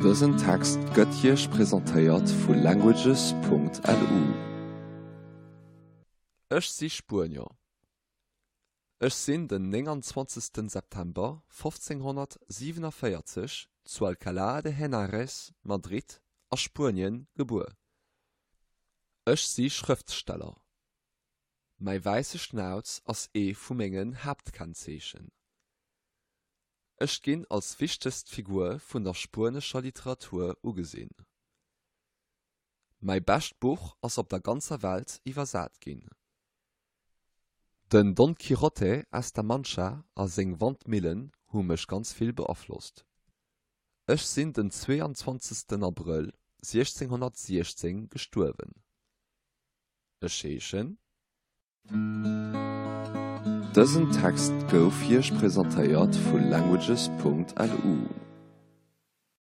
Dësen Text gëtt hich präsentéiert vu languages.lu. Ech si Spurnier. Ech sinn den 29. September 1547 zu Alcalá de Henares, Madrid, a Spurien gebuer. Ech si Schriftsteller. Mei weise Schnauz ass vu mengen Hauptkennzeechen. Ech ginn als wichtest Figur vun der spurnescher Literatur ugesinn. Mei best Buch ass op der ganzer Welt iwwersat ginn. Den Don Quixote aus der Mancha a seng Wandmillen hun mech ganz viel beaflosst. Ech sinn den 22. April 1616 gesturwen. Echechen? Dësen Text gouf hich präsentéiert vu languages.lu.